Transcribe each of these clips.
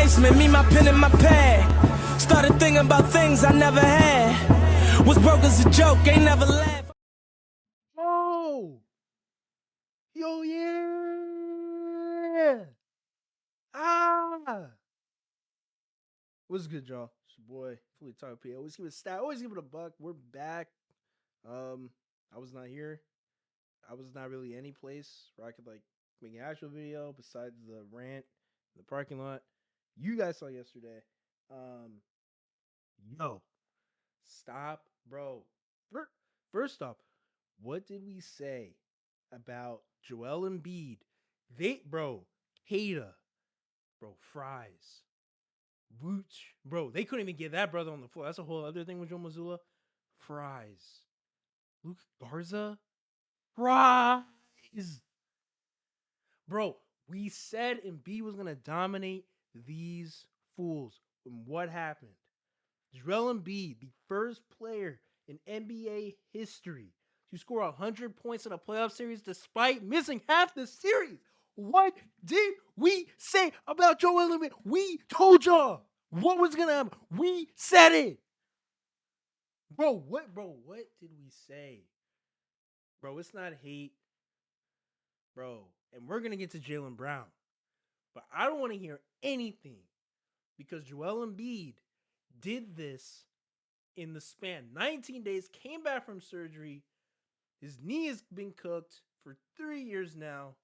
basement, me, my pen, and my pad. Started thinking about things I never had. Was broke as a joke, ain't never laughed. Oh, yo, yeah. Ah. What's good, y'all? It's your boy, Fully Talk P. Always give it a stat, always give it a buck. We're back. I was not here. I was not really any place where I could like make an actual video besides the rant in the parking lot. You guys saw yesterday. Um, yo, stop, bro. First off, what did we say about Joel Embiid? Hater, bro, fries, Vooch, bro. They couldn't even get that brother on the floor. That's a whole other thing with Joe Mazulla. Fries, Luke Garza, fries, bro. We said Embiid was gonna dominate these fools, and what happened? Joel Embiid, the first player in NBA history to score 100 points in a playoff series despite missing half the series. What did we say about Joel Embiid? We told y'all what was going to happen. We said it. Bro, what did we say? Bro, it's not hate. Bro, and we're going to get to Jaylen Brown. But I don't want to hear anything because Joel Embiid did this in the span 19 days, came back from surgery. His knee has been cooked for 3 years now,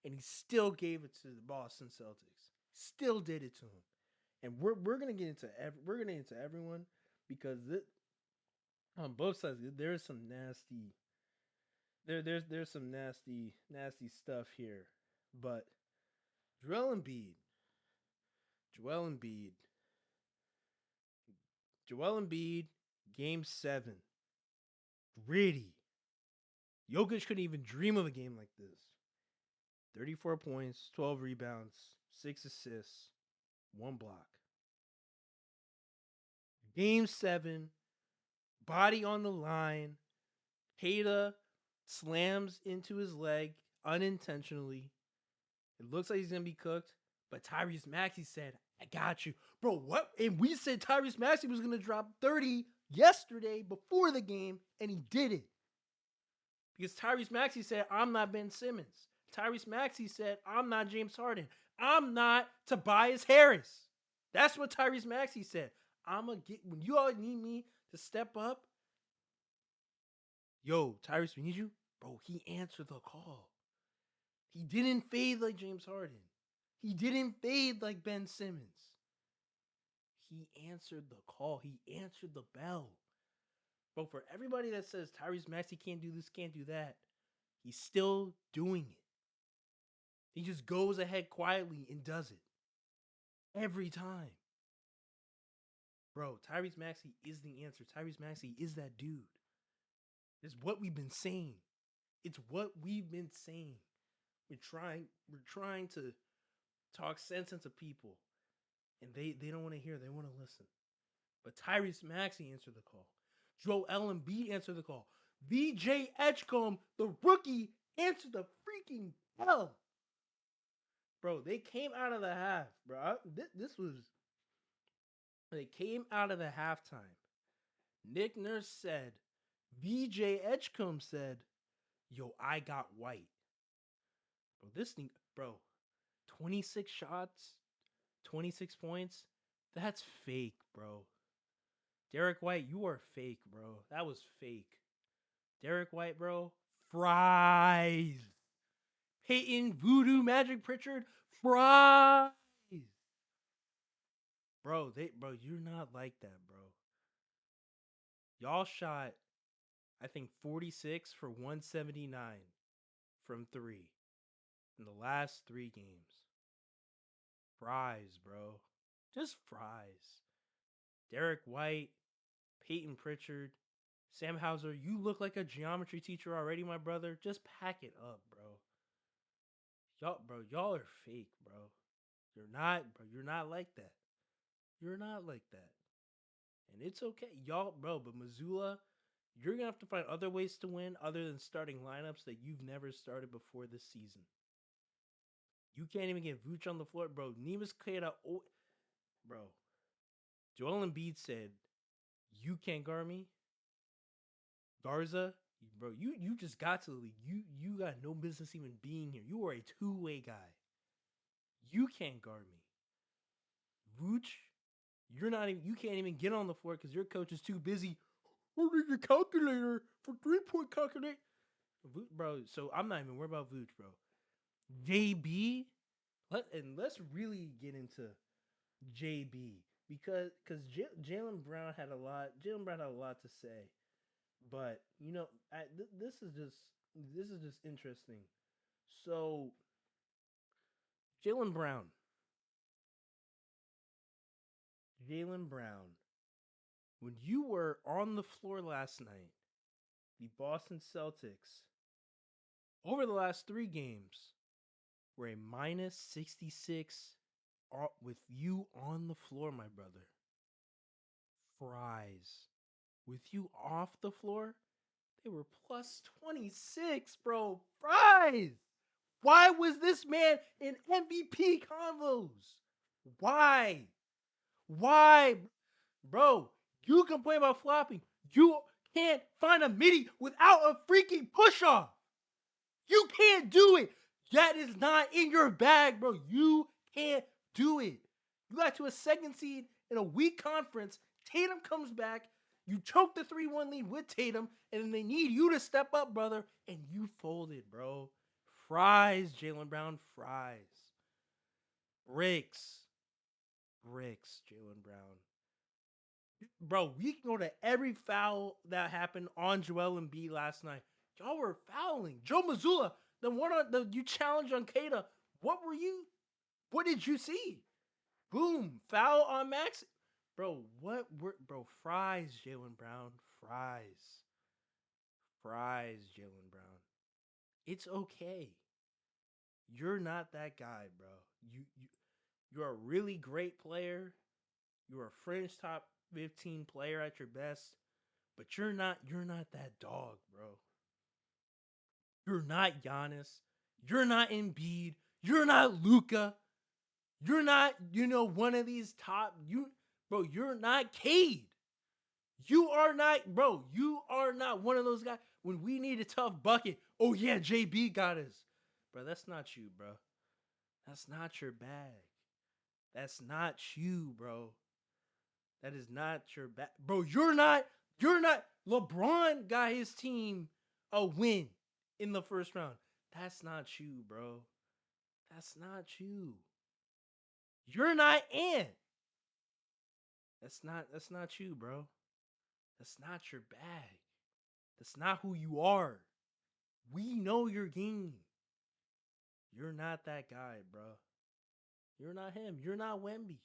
and he still gave it to the Boston Celtics. Still did it to him. And we're gonna get into everyone because on both sides there's some nasty there's some nasty stuff here. But Joel Embiid, Joel Embiid, Joel Embiid, Game 7, gritty. Jokic couldn't even dream of a game like this. 34 points, 12 rebounds, 6 assists, 1 block. Game 7, body on the line. Hayda slams into his leg unintentionally. It looks like he's going to be cooked, but Tyrese Maxey said, I got you. Bro, what? And we said Tyrese Maxey was going to drop 30 yesterday before the game, and he did it. Because Tyrese Maxey said, I'm not Ben Simmons. Tyrese Maxey said, I'm not James Harden. I'm not Tobias Harris. That's what Tyrese Maxey said. When you all need me to step up, yo, Tyrese, we need you. Bro, he answered the call. He didn't fade like James Harden. He didn't fade like Ben Simmons. He answered the call. He answered the bell. Bro, for everybody that says Tyrese Maxey can't do this, can't do that, he's still doing it. He just goes ahead quietly and does it. Every time. Bro, Tyrese Maxey is the answer. Tyrese Maxey is that dude. It's what we've been saying. It's what we've been saying. We're trying to talk sense into people. And they don't want to hear. They want to listen. But Tyrese Maxey answered the call. Joel Embiid answered the call. VJ Edgecombe, the rookie, answered the freaking bell. Bro, they came out of the half, bro. They came out of the halftime. Nick Nurse said, VJ Edgecombe said, yo, I got white. Bro, this thing, bro, 26 shots, 26 points, that's fake, bro. Derek White, you are fake, bro. That was fake. Derek White, bro, fries. Peyton, Voodoo, Magic Pritchard, fries. Bro, you're not like that, bro. Y'all shot, I think, 46 for 179 from 3 in the last 3 games. Fries, bro. Just fries. Derek White, Peyton Pritchard, Sam Hauser, you look like a geometry teacher already, my brother. Just pack it up, bro. Y'all are fake, bro. You're not like that. You're not like that. And it's okay. Y'all, bro, but Mazulla, you're going to have to find other ways to win other than starting lineups that you've never started before this season. You can't even get Vooch on the floor, bro. Neemias Queta, bro. Joel Embiid said, "You can't guard me, Garza, bro. You just got to the league. You got no business even being here. You are a two-way guy. You can't guard me, Vooch. You're not even. You can't even get on the floor because your coach is too busy. Oh, need your calculator for 3-point calculator, bro. So I'm not even worried about Vooch, bro. JB, let's really get into JB because Jaylen Brown had a lot. Jaylen Brown had a lot to say, but this is just interesting. So Jaylen Brown, Jaylen Brown, when you were on the floor last night, the Boston Celtics over the last 3 games were a minus 66 with you on the floor, my brother. Fries. With you off the floor, they were plus 26, bro. Fries. Why was this man in MVP convos? Why? Why? Bro, you complain about flopping. You can't find a midi without a freaking push off. You can't do it. That is not in your bag, bro. You can't do it. You got to a second seed in a weak conference. Tatum comes back. You choke the 3-1 lead with Tatum, and then they need you to step up, brother, and you folded, bro. Fries, Jaylen Brown, fries. Bricks. Bricks, Jaylen Brown. Bro, we can go to every foul that happened on Joel Embiid last night. Y'all were fouling. Joe Mazulla, the one on the you challenged on Kada. What did you see? Boom, foul on Max. Bro, bro, fries, Jaylen Brown. Fries. Fries, Jaylen Brown. It's okay. You're not that guy, bro. You're a really great player. You're a fringe top 15 player at your best. But you're not that dog, bro. You're not Giannis. You're not Embiid. You're not Luka. You're not, one of these top bro, you're not Cade. You are not, bro. You are not one of those guys. When we need a tough bucket, oh yeah, JB got us. Bro, that's not you, bro. That's not your bag. That's not you, bro. That is not your bag. Bro, you're not LeBron got his team a win in the first round. That's not you, bro. That's not you. You're not Ant. That's not you, bro. That's not your bag. That's not who you are. We know your game. You're not that guy, bro. You're not him. You're not Wemby.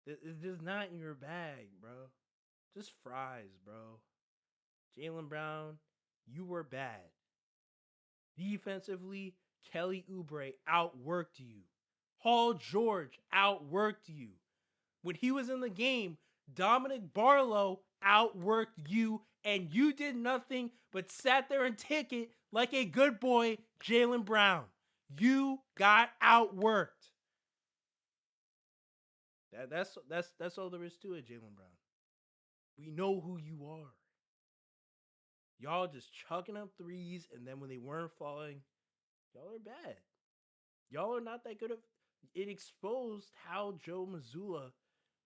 It's just not in your bag, bro. Just fries, bro. Jaylen Brown, you were bad. Defensively, Kelly Oubre outworked you. Paul George outworked you. When he was in the game, Dominic Barlow outworked you, and you did nothing but sat there and take it like a good boy, Jaylen Brown. You got outworked. That's all there is to it, Jaylen Brown. We know who you are. Y'all just chucking up threes, and then when they weren't falling, y'all are bad. Y'all are not that good. It exposed how Joe Mazulla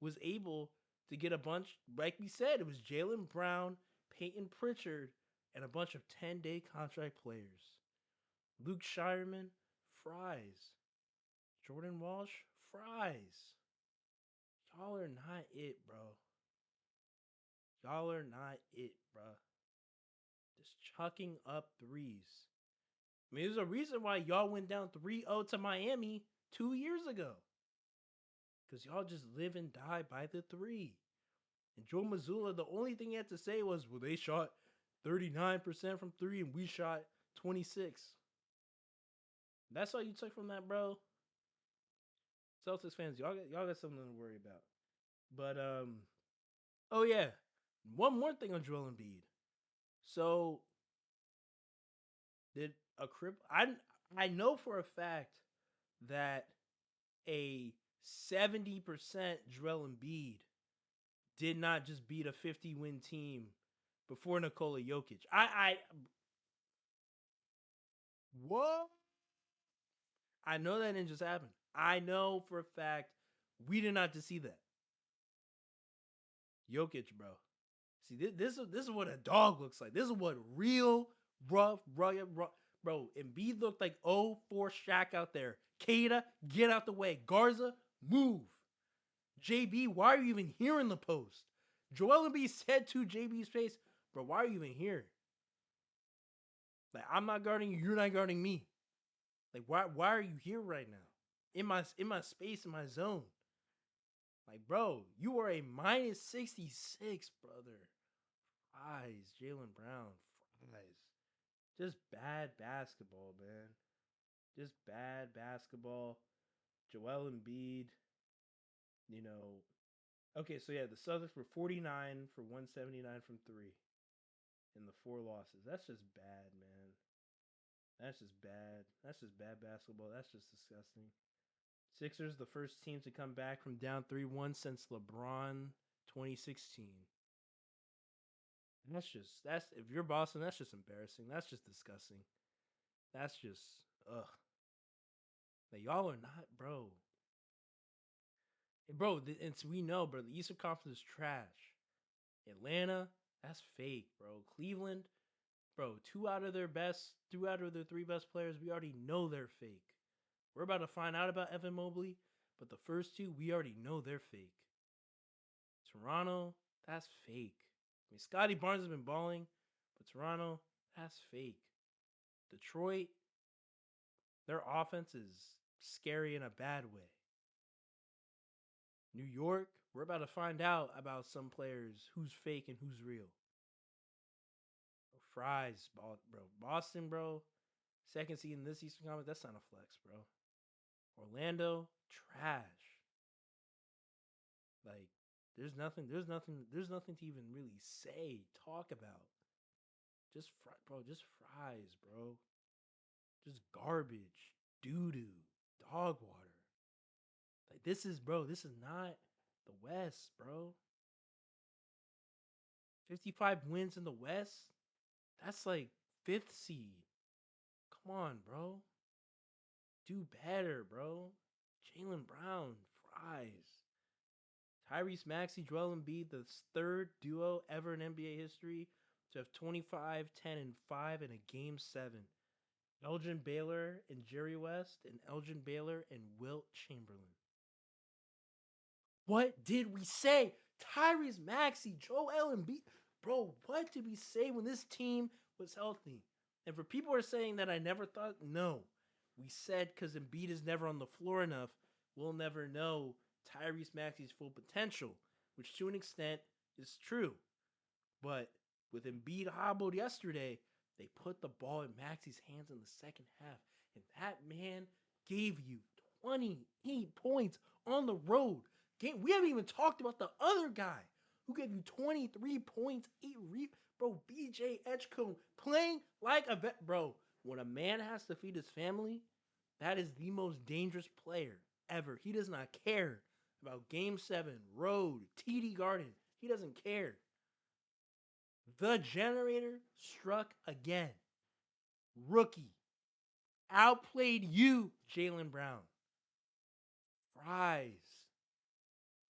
was able to get a bunch. Like we said, it was Jaylen Brown, Peyton Pritchard, and a bunch of 10-day contract players. Luke Shireman, fries. Jordan Walsh, fries. Y'all are not it, bro. Y'all are not it, bro. Just chucking up threes. I mean, there's a reason why y'all went down 3-0 to Miami 2 years ago. Because y'all just live and die by the three. And Joe Mazulla, the only thing he had to say was, well, they shot 39% from three and we shot 26. That's all you took from that, bro. Celtics fans, y'all got something to worry about. But oh yeah, one more thing on Joel Embiid. So did a I know for a fact that a 70% Joel Embiid did not just beat a 50-win team before Nikola Jokic. What? I know that didn't just happen. I know for a fact we did not just see that. Jokic, bro. See, this is what a dog looks like. This is what real, rough, rugged, bro. Embiid looked like 04 Shaq out there. Kada, get out the way. Garza, move. JB, why are you even here in the post? Joel Embiid said to JB's face, bro, why are you even here? Like, I'm not guarding you, you're not guarding me. Like, why are you here right now? In my space, in my zone. Like, bro, you are a minus 66, brother. Fries, Jaylen Brown, fries. Just bad basketball, man. Just bad basketball. Joel Embiid, you know. Okay, so yeah, the Celtics were 49 for 179 from three in the 4 losses. That's just bad, man. That's just bad. That's just bad basketball. That's just disgusting. Sixers, the first team to come back from down 3-1 since LeBron 2016. That's if you're Boston, that's just embarrassing. That's just disgusting. That's just ugh. Like y'all are not, bro. And bro, and we know, bro, the Eastern Conference is trash. Atlanta, that's fake, bro. Cleveland, bro, two out of their 3 best players, we already know they're fake. We're about to find out about Evan Mobley, but the first 2, we already know they're fake. Toronto, that's fake. I mean, Scotty Barnes has been balling, but Toronto, that's fake. Detroit, their offense is scary in a bad way. New York, we're about to find out about some players who's fake and who's real. Fries, bro. Boston, bro. Second seed in this Eastern Conference, that's not a flex, bro. Orlando, trash. Like, there's nothing to even really say, talk about. Just fries, bro. Just garbage, doo-doo, dog water. Like, this is not the West, bro. 55 wins in the West? That's like 5th seed. Come on, bro. Do better, bro. Jaylen Brown, fries. Tyrese Maxey, Joel Embiid, the 3rd duo ever in NBA history to have 25, 10, and 5 in a Game 7. Elgin Baylor and Jerry West, and Elgin Baylor and Wilt Chamberlain. What did we say? Tyrese Maxey, Joel Embiid. Bro, what did we say when this team was healthy? And for people who are saying that I never thought, no. We said because Embiid is never on the floor enough, we'll never know Tyrese Maxey's full potential, which to an extent is true. But with Embiid hobbled yesterday, they put the ball in Maxey's hands in the second half. And that man gave you 28 points on the road. We haven't even talked about the other guy who gave you 23 points, 8 rebounds. Bro, BJ Edgecombe playing like a vet. Bro, when a man has to feed his family, that is the most dangerous player ever. He does not care about Game 7, road, TD Garden. He doesn't care. The generator struck again. Rookie. Outplayed you, Jaylen Brown. Fries.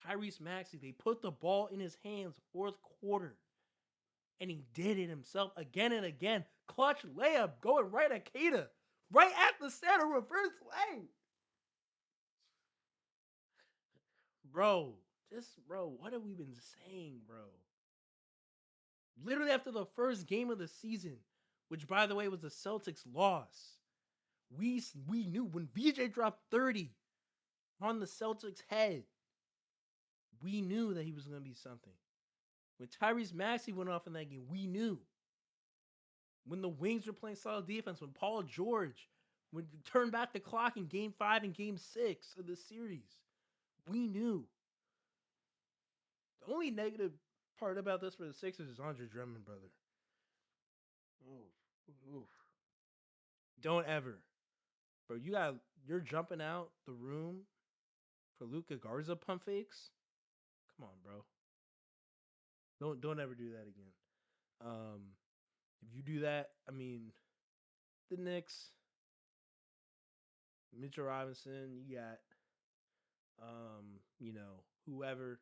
Tyrese Maxey, they put the ball in his hands 4th quarter. And he did it himself again and again. Clutch layup going right at Kada. Right at the center, reverse lane. Bro, what have we been saying, bro? Literally after the first game of the season, which by the way was the Celtics' loss, we knew when BJ dropped 30 on the Celtics' head, we knew that he was going to be something. When Tyrese Maxey went off in that game, we knew. When the Wings were playing solid defense, when Paul George would turn back the clock in Game 5 and Game 6 of the series, we knew. The only negative part about this for the Sixers is Andre Drummond, brother. Oof. Don't ever. Bro, you're jumping out the room Luka Garza pump fakes. Come on, bro. Don't ever do that again. If you do that, I mean, the Knicks, Mitchell Robinson, you got, whoever,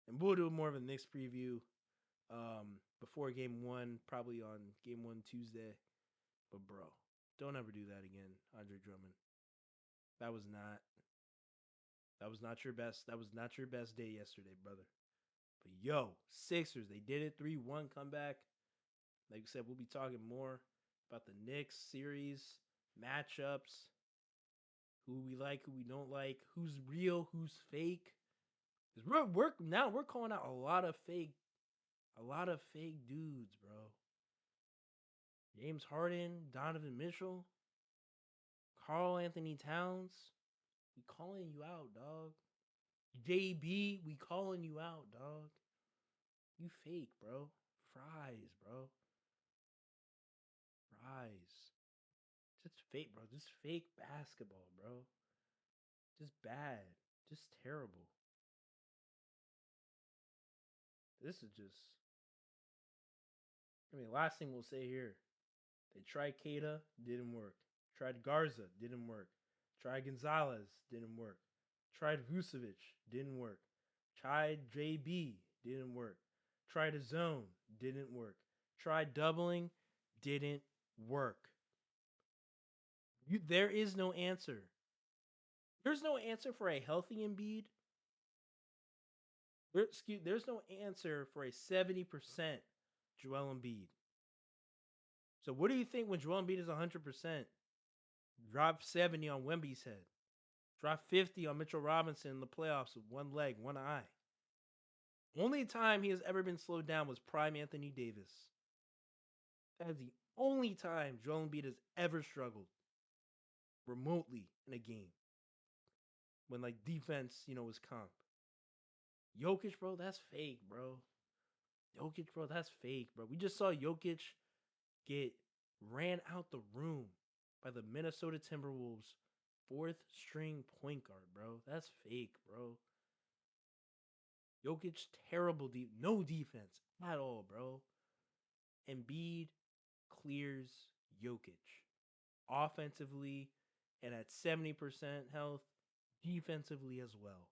and we'll do more of a Knicks preview, before game one, probably on game one Tuesday. But bro, don't ever do that again, Andre Drummond. That was not your best. That was not your best day yesterday, brother. But yo, Sixers, they did it. 3-1 comeback. Like I said, we'll be talking more about the Knicks series, matchups, who we like, who we don't like, who's real, who's fake. Because we're calling out a lot of fake dudes, bro. James Harden, Donovan Mitchell, Karl Anthony Towns. We calling you out, dog. JB, we calling you out, dog. You fake, bro. Fries, bro. Fries. Just fake, bro. Just fake basketball, bro. Just bad. Just terrible. This is just... last thing we'll say here. They tried Keita, didn't work. Tried Garza, didn't work. Tried Gonzalez, didn't work. Tried Vucevic, didn't work. Tried JB, didn't work. Tried a zone, didn't work. Tried doubling, didn't work. There is no answer. There's no answer for a healthy Embiid. There's no answer for a 70% Joel Embiid. So what do you think when Joel Embiid is 100%? Drop 70 on Wemby's head. Drop 50 on Mitchell Robinson in the playoffs with one leg, one eye. Only time he has ever been slowed down was prime Anthony Davis. That is the only time Joel Embiid has ever struggled remotely in a game. When defense, was comp. Jokic, bro, that's fake, bro. Jokic, bro, that's fake, bro. We just saw Jokic get ran out the room by the Minnesota Timberwolves' fourth string point guard, bro. That's fake, bro. Jokic, terrible no defense at all, bro. Embiid clears Jokic offensively and at 70% health, defensively as well.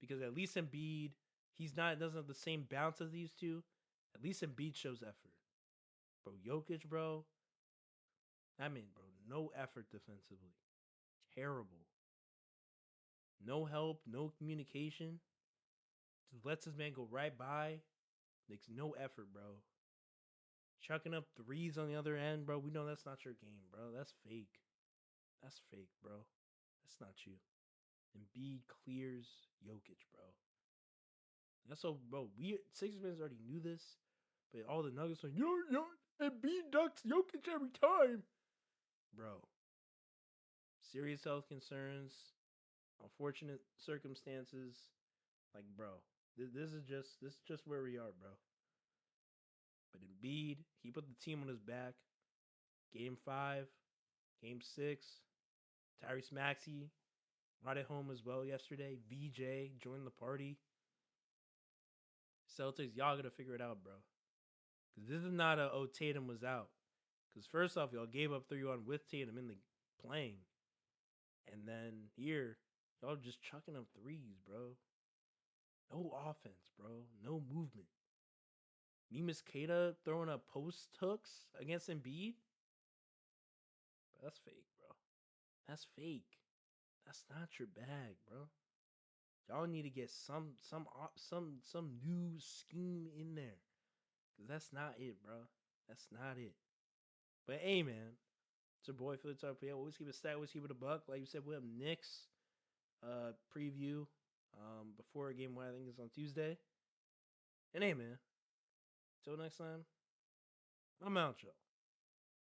Because at least Embiid, doesn't have the same bounce as these two. At least Embiid shows effort. Bro, Jokic, bro. Bro, no effort defensively. Terrible. No help, no communication. Just lets his man go right by. Makes no effort, bro. Chucking up threes on the other end, bro. We know that's not your game, bro. That's fake. That's fake, bro. That's not you. Embiid clears Jokic, bro. That's so, bro. Sixers fans already knew this, but all the Nuggets like, yo, Embiid ducks Jokic every time, bro. Serious health concerns, unfortunate circumstances, bro. This is just where we are, bro. But Embiid, he put the team on his back. Game 5, Game 6, Tyrese Maxey brought it home as well yesterday. VJ joined the party. Celtics, y'all gotta figure it out, bro. Because this is not Tatum was out. Because first off, y'all gave up 3-1 with Tatum in the playing. And then here, y'all just chucking up threes, bro. No offense, bro. No movement. Neemias Queta throwing up post hooks against Embiid. But that's fake, bro. That's fake. That's not your bag, bro. Y'all need to get some new scheme in there. Cause that's not it, bro. That's not it. But hey, man, it's your boy Philly Talk. Yeah, always keep it stacked. Always keep it a buck. Like you said, we have Knicks preview before game 1. I think it's on Tuesday. And hey, man, till next time, I'm out, y'all.